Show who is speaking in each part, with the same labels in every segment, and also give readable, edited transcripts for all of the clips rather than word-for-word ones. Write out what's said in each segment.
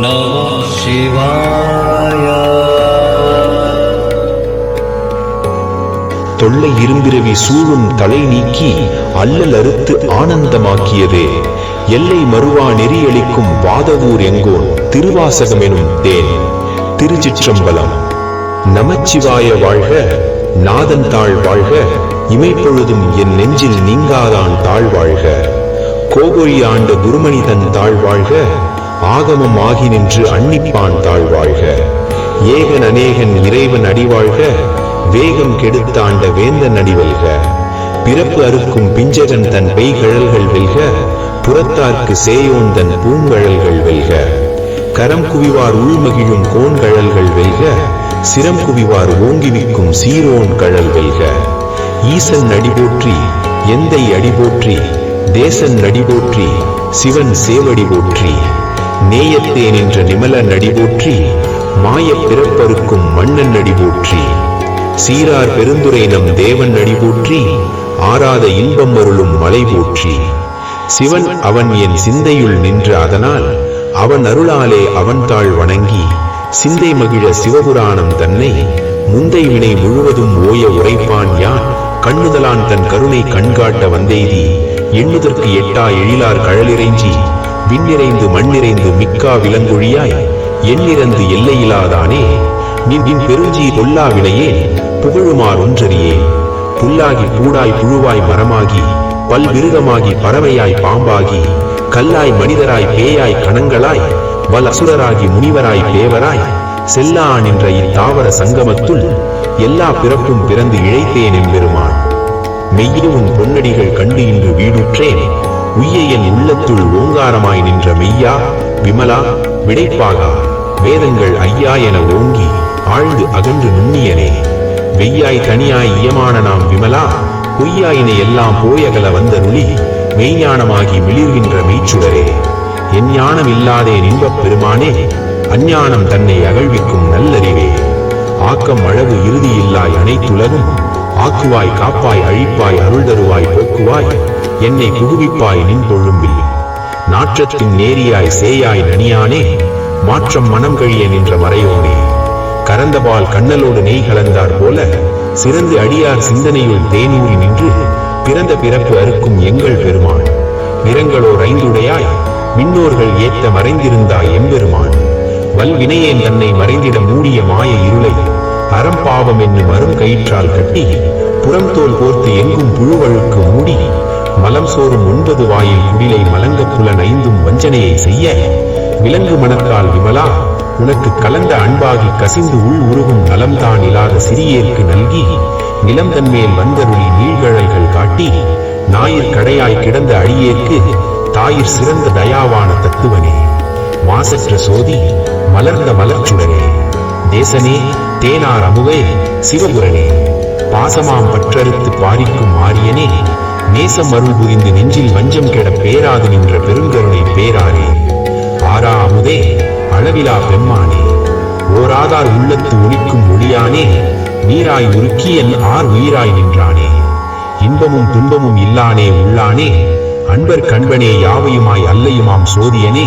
Speaker 1: நமः சிவாய.
Speaker 2: தொல்லை இரும்பிரவி சூழும் தலை நீக்கி அல்லல் அறுத்து ஆனந்தமாக்கியதே எல்லை மறுவா நெறியளிக்கும் வாதவூர் எங்கோன் திருவாசகம் எனும் தேன். திருச்சிற்றம்பலம். நமச்சிவாய வாழ்க, நாதன் தாழ் வாழ்க, இமைப்பொழுதும் என் நெஞ்சில் நீங்காதான் தாழ் வாழ்க. கோகொழி ஆண்ட குருமனிதன் தாழ் வாழ்க, ஆகமம் ஆகி நின்று அன்னிப்பான் தாழ் வாழ்க. ஏகன் அநேகன் இறைவன் அடிவாழ்க, வேகம் கெடுத்தாண்ட வேந்தன் அடிவல்க. பிறப்பு அறுக்கும் பிஞ்சகன் தன் பெய்கழல்கள் வெல்க, புறத்தார்க்கு சேயோன் தன் பூங்கழல்கள் வெல்க. கரம் குவிவார் உள்மகிழும் கோண்கழல்கள் வெல்க, சிரம் குவிவார் ஓங்கிவிக்கும் சீரோன் கழல் வெல்க. ஈசன் அடிபோற்றி, எந்தை அடிபோற்றி, தேசன் அடிபோற்றி, சிவன் சேவடி போற்றி. நேயத்தே நின்ற நிமலன் அடிபோற்றி, மாய பிறப்பறுக்கும் மன்னன் அடிபோற்றி. சீரார் பெருந்துரை நம் தேவன் அடிபோற்றி, ஆராத இன்பம் அருளும் மலை போற்றி. சிவன் அவன் என் சிந்தையுள் நின்ற அதனால், அவன் அருளாலே அவன் தாழ் வணங்கி, சிந்தை மகிழ சிவபுராணம் தன்னை முந்தை வினை முழுவதும் ஓய உரைப்பான் யான். கண்ணுதலான் தன் கருணை கண்காட்ட வந்தெய்தி, எண்ணுதற்கு எட்டா எழிலார் கழலிறைஞ்சி, விண்ணிறைந்து மண்ணிறைந்து மிக்கா விலங்கொழியாய், எண்ணிறந்து எல்லையிலாதானே நின் பெருஞ்சி கொல்லா வினையே புகழுமார் ஒன்றறியே. புல்லாகி பூடாய் புழுவாய் மரமாகி, பல்விருகமாகி பறவையாய் பாம்பாகி, கல்லாய் மனிதராய் பேயாய் கணங்களாய், வல் அசுரராகி முனிவராய் தேவராய், செல்லா நின்ற இத்தாவர சங்கமத்துள் எல்லா பிறப்பும் பிறந்து இழைத்தேன் எம்பெருமான். மெய்யே உன் பொன்னடிகள் கண்டு இன்று வீடுற்றேன், உய்ய என் உள்ளத்துள் ஓங்காரமாய் நின்ற மெய்யா விமலா விடைப்பாகா, வேதங்கள் ஐயா என ஓங்கி ஆழ்ந்து அகன்று நுண்ணியனே. வெய்யாய் தனியாய் இயமான நாம் விமலா, பொய்யாயினை எல்லாம் போயகல வந்தருளி, மெய்ஞானமாகி மிளிர்கின்ற மெய்ச்சுடரே. என் ஞானம் இல்லாதேன் இன்பப் பெருமானே, அஞ்ஞானம் தன்னை அகழ்விக்கும் நல்லறிவே. ஆக்கம் அளவு இறுதியில்லாய் அனைத்துலகும், ஆக்குவாய் காப்பாய் அழிப்பாய் அருள் தருவாய் போக்குவாய், என்னை புகுவிப்பாய் நின் கொழும்பில். நாற்றத்தின் நேரியாய் சேயாய் நனியானே, மாற்றம் மனம் கழிய நின்ற மறையோனே. கரந்தபால் கண்ணலோடு நெய் கலந்தார் போல, சிறந்து அடியார் சிந்தனையுள் தேனூறி நின்று, பிறந்த பிறப்பு அறுக்கும் எங்கள் பெருமான். நிறங்களோர் ஐந்துடையாய், மின்னோர்கள் ஏத்த மறைந்திருந்தாய் எம்பெருமான். வல்வினையேன் தன்னை மறைந்திட மூடிய மாய இருளை, அறம்பாவம் என்னும் அரும் கயிற்றால் கட்டி, புறம்தோல் கோர்த்து எங்கும் புழுவழுக்கு மூடி, மலம் சோறும் 9 வாயில் குடிலை மலங்க புலன் 5 வஞ்சனையை செய்ய, விலங்கு மனத்தால் விமலா உனக்கு கலந்த அன்பாகி கசிந்து உள் உருகும் நலம்தான் இல்லாத சிறியேற்கு நல்கி, நிலம் தன்மேல் வந்தருளி நீழ்கழல்கள் காட்டி, ஞாயிற் கடையாய் கிடந்த அடியேற்கு தாயிற் சிறந்த தயாவான தத்துவனே. மாசற்ற சோதி மலர்ந்த மலர்ச்சுடனே, தேசனே தேனார் அமுவே சிவபுரனே. பாசமாம் பற்றறுத்து பாரிக்கும் ஆரியனே, நேசம் அருள் புரிந்து நெஞ்சில் வஞ்சம் கெட பேராது நின்ற பெருங்கருணை பேராரே. ஆரா அமுதே அளவிலா பெம்மானே, ஓராதார் உள்ளத்து ஒளிக்கும் ஒளியானே, நீராய் உருக்கி என் ஆர் உயிராய் நின்றானே. இன்பமும் துன்பமும் இல்லானே உள்ளானே, அன்பர் கண்பனே யாவையுமாய் அல்லையுமாம் சோதியனே,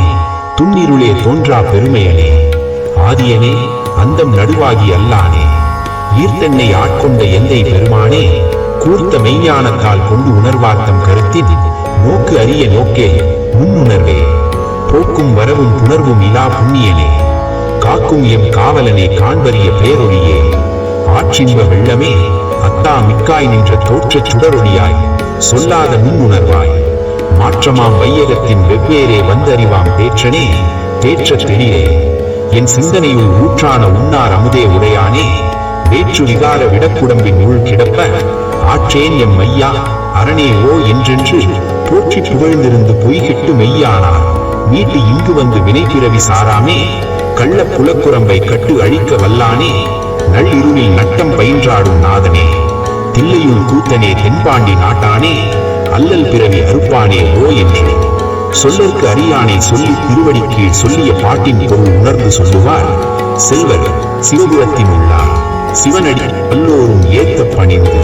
Speaker 2: துன்னிருளே தோன்றா பெருமையனே. ஆதியனே அந்தம் நடுவாகி அல்லானே, ஈர்த்தன்னை ஆட்கொண்ட எந்தை பெருமானே. கூர்த்த மெய்ஞானத்தால் கொண்டு உணர்வார்த்தம் கருத்தின், நோக்கு அறிய நோக்கே முன்னுணர்வே. போக்கும் வரவும் புணர்வும் இலா புண்ணியனே, காக்கும் எம் காவலனே காண்பறிய பேரொழியே. ஆற்றின்ப வெள்ளமே அத்தா மிக்காய் நின்ற தோற்றச் சுடரொழியாய், சொல்லாத முன்னுணர்வாய். மாற்றமாம் வையகத்தின் வெவ்வேறே வந்தறிவாம் தேற்றனே, தேற்றத் தெளிவே. என் சிந்தனையுள் ஊற்றான உன்னார் அமுதே உடையானே, வேற்று விகார விடக்குடம்பின் உள் கிடப்ப, ஆற்றேன் எம் மையா அரணே ஓ என்றென்று போற்றி புகழ்ந்திருந்து பொய்கிட்டு மெய்யானார். மீட்டு இங்கு வந்து வினை பிறவி சாராமே, கள்ள புலக்குரம்பை கட்டு அழிக்க வல்லானே. நள்ளிருளில் நட்டம் பயின்றாடும் நாதனே, தில்லையுள் கூத்தனே தென்பாண்டி நாட்டானே. அல்லல் பிறவி அறுப்பானே ஓ என்று சொல்லற்கு அறியானே, சொல்லி திருவடி கீழ் சொல்லிய பாட்டின் பொருள் உணர்ந்து சொல்லுவார் செல்வர் சிவபுரத்தின் உள்ளார். சிவனடி எல்லோரும் ஏத்த பணிந்து